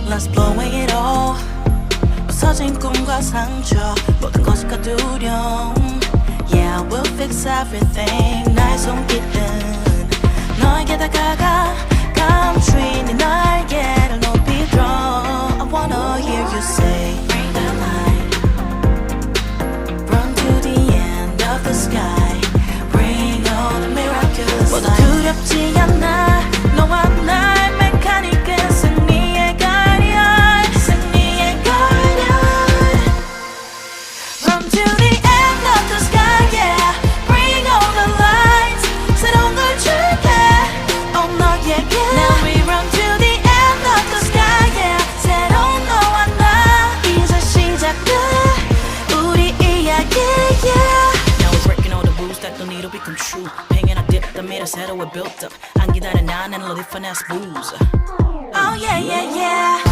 Let's blow away it all. 부서진 꿈과 상처 모든 것이 두려움. Yeah, we'll fix everything. 나의 손길은 너에게 다가가 감추인 네 날개를 높이 들어. I wanna hear you say bring the light. Run to the end of the sky. Bring all the miracles. 모두 두렵지 않아. 너와 나의 메카닉은 승리의 guardian. 승리의 guardian. Run to the end of the sky, yeah. Bring all the lights. 새로운 걸 줄게. Oh 너에게. Now we run to the end of the sky, yeah. 새로운 너와 나 이제 시작돼. 우리 이야기, yeah. Now we're breaking all the rules that don't need to become true. Paying a dip, the meter 새로 we built up. 안 기다려 난 and live finesse booze. Oh yeah, yeah, yeah.